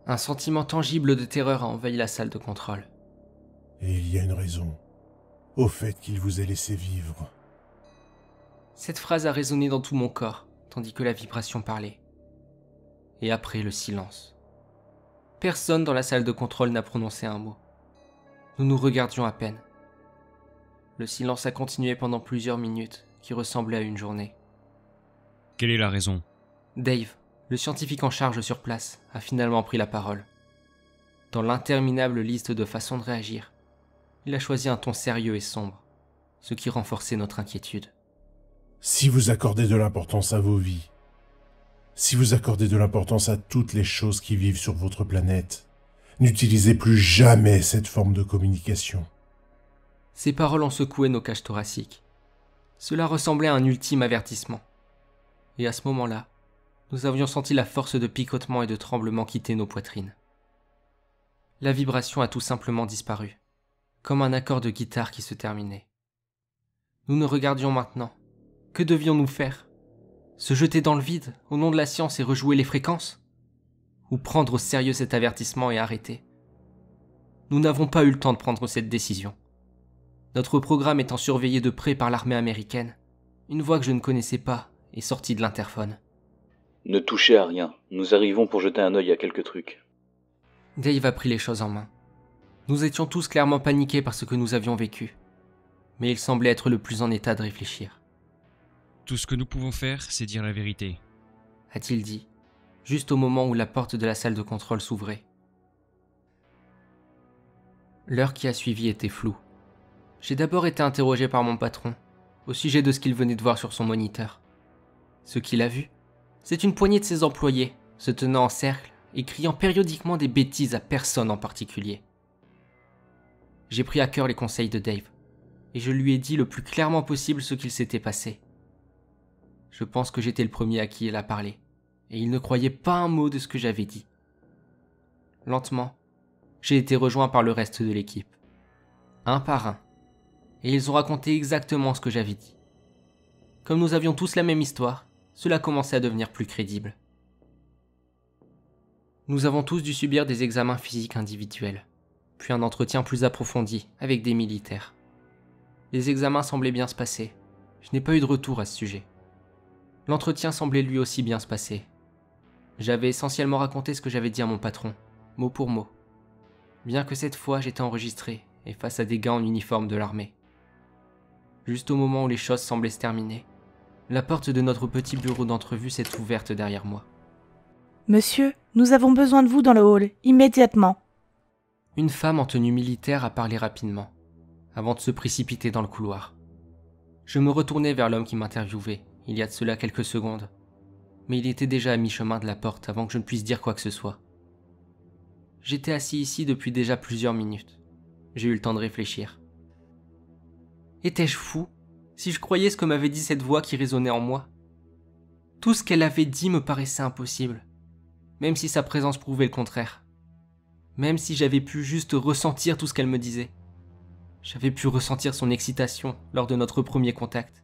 Un sentiment tangible de terreur a envahi la salle de contrôle. Et il y a une raison au fait qu'il vous ait laissé vivre. Cette phrase a résonné dans tout mon corps, tandis que la vibration parlait. Et après, le silence. Personne dans la salle de contrôle n'a prononcé un mot. Nous nous regardions à peine. Le silence a continué pendant plusieurs minutes, qui ressemblaient à une journée. Quelle est la raison? Dave, le scientifique en charge sur place, a finalement pris la parole. Dans l'interminable liste de façons de réagir, il a choisi un ton sérieux et sombre, ce qui renforçait notre inquiétude. Si vous accordez de l'importance à vos vies, si vous accordez de l'importance à toutes les choses qui vivent sur votre planète, n'utilisez plus jamais cette forme de communication. Ces paroles ont secoué nos cages thoraciques. Cela ressemblait à un ultime avertissement. Et à ce moment-là, nous avions senti la force de picotement et de tremblement quitter nos poitrines. La vibration a tout simplement disparu, comme un accord de guitare qui se terminait. Nous nous regardions maintenant. Que devions-nous faire? Se jeter dans le vide, au nom de la science et rejouer les fréquences? Ou prendre au sérieux cet avertissement et arrêter? Nous n'avons pas eu le temps de prendre cette décision. Notre programme étant surveillé de près par l'armée américaine, une voix que je ne connaissais pas est sortie de l'interphone. Ne touchez à rien, nous arrivons pour jeter un œil à quelques trucs. Dave a pris les choses en main. Nous étions tous clairement paniqués par ce que nous avions vécu, mais il semblait être le plus en état de réfléchir. Tout ce que nous pouvons faire, c'est dire la vérité, A-t-il dit, juste au moment où la porte de la salle de contrôle s'ouvrait. L'heure qui a suivi était floue. J'ai d'abord été interrogé par mon patron, au sujet de ce qu'il venait de voir sur son moniteur. Ce qu'il a vu, c'est une poignée de ses employés, se tenant en cercle et criant périodiquement des bêtises à personne en particulier. J'ai pris à cœur les conseils de Dave, et je lui ai dit le plus clairement possible ce qu'il s'était passé. Je pense que j'étais le premier à qui il a parlé, et il ne croyait pas un mot de ce que j'avais dit. Lentement, j'ai été rejoint par le reste de l'équipe, un par un, et ils ont raconté exactement ce que j'avais dit. Comme nous avions tous la même histoire, cela commençait à devenir plus crédible. Nous avons tous dû subir des examens physiques individuels, puis un entretien plus approfondi avec des militaires. Les examens semblaient bien se passer. Je n'ai pas eu de retour à ce sujet. L'entretien semblait lui aussi bien se passer. J'avais essentiellement raconté ce que j'avais dit à mon patron, mot pour mot. Bien que cette fois j'étais enregistré et face à des gars en uniforme de l'armée. Juste au moment où les choses semblaient se terminer, la porte de notre petit bureau d'entrevue s'est ouverte derrière moi. Monsieur, nous avons besoin de vous dans le hall, immédiatement. Une femme en tenue militaire a parlé rapidement, avant de se précipiter dans le couloir. Je me retournai vers l'homme qui m'interviewait, il y a de cela quelques secondes, mais il était déjà à mi-chemin de la porte avant que je ne puisse dire quoi que ce soit. J'étais assis ici depuis déjà plusieurs minutes. J'ai eu le temps de réfléchir. Étais-je fou si je croyais ce que m'avait dit cette voix qui résonnait en moi? Tout ce qu'elle avait dit me paraissait impossible, même si sa présence prouvait le contraire. Même si j'avais pu juste ressentir tout ce qu'elle me disait. J'avais pu ressentir son excitation lors de notre premier contact.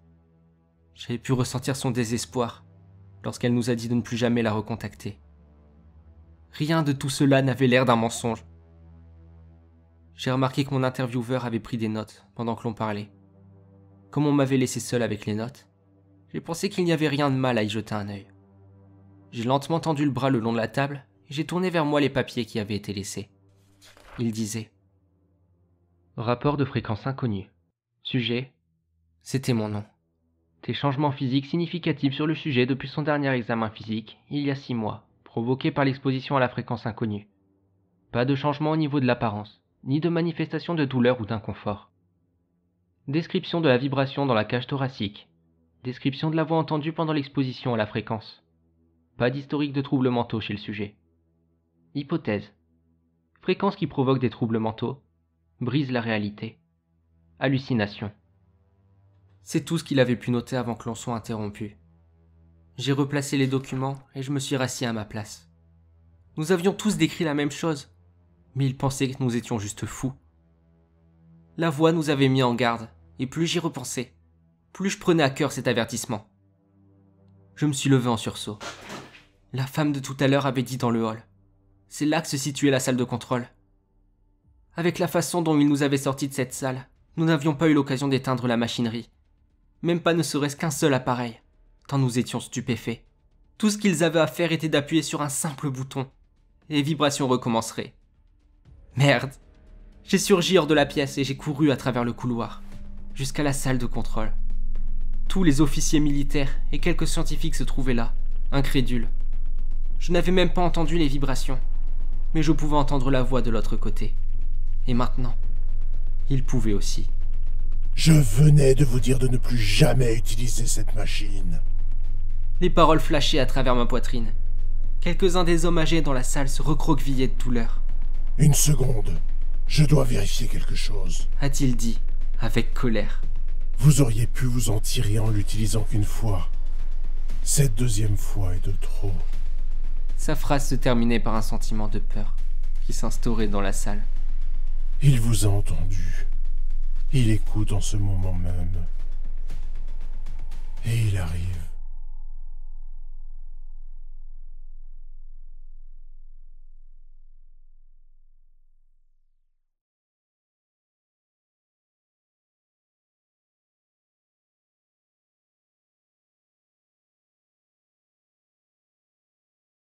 J'avais pu ressentir son désespoir lorsqu'elle nous a dit de ne plus jamais la recontacter. Rien de tout cela n'avait l'air d'un mensonge. J'ai remarqué que mon intervieweur avait pris des notes pendant que l'on parlait. Comme on m'avait laissé seul avec les notes, j'ai pensé qu'il n'y avait rien de mal à y jeter un œil. J'ai lentement tendu le bras le long de la table et j'ai tourné vers moi les papiers qui avaient été laissés. Il disait « Rapport de fréquence inconnue. Sujet, c'était mon nom. Des changements physiques significatifs sur le sujet depuis son dernier examen physique, il y a 6 mois, provoqués par l'exposition à la fréquence inconnue. Pas de changement au niveau de l'apparence, ni de manifestation de douleur ou d'inconfort. Description de la vibration dans la cage thoracique. Description de la voix entendue pendant l'exposition à la fréquence. Pas d'historique de troubles mentaux chez le sujet. Hypothèse. Fréquence qui provoque des troubles mentaux. Brise la réalité. Hallucination. C'est tout ce qu'il avait pu noter avant que l'on soit interrompu. J'ai replacé les documents et je me suis rassis à ma place. Nous avions tous décrit la même chose, mais il pensait que nous étions juste fous. La voix nous avait mis en garde, et plus j'y repensais, plus je prenais à cœur cet avertissement. Je me suis levé en sursaut. La femme de tout à l'heure avait dit dans le hall. C'est là que se situait la salle de contrôle. Avec la façon dont ils nous avaient sortis de cette salle, nous n'avions pas eu l'occasion d'éteindre la machinerie. Même pas ne serait-ce qu'un seul appareil, tant nous étions stupéfaits. Tout ce qu'ils avaient à faire était d'appuyer sur un simple bouton, et les vibrations recommenceraient. Merde! J'ai surgi hors de la pièce et j'ai couru à travers le couloir, jusqu'à la salle de contrôle. Tous les officiers militaires et quelques scientifiques se trouvaient là, incrédules. Je n'avais même pas entendu les vibrations, mais je pouvais entendre la voix de l'autre côté. Et maintenant, ils pouvaient aussi. Je venais de vous dire de ne plus jamais utiliser cette machine. Les paroles flashaient à travers ma poitrine. Quelques-uns des hommes âgés dans la salle se recroquevillaient de douleur. Une seconde, je dois vérifier quelque chose. A-t-il dit, avec colère. Vous auriez pu vous en tirer en l'utilisant qu'une fois. Cette deuxième fois est de trop. Sa phrase se terminait par un sentiment de peur qui s'instaurait dans la salle. Il vous a entendu. Il écoute en ce moment même. Et il arrive.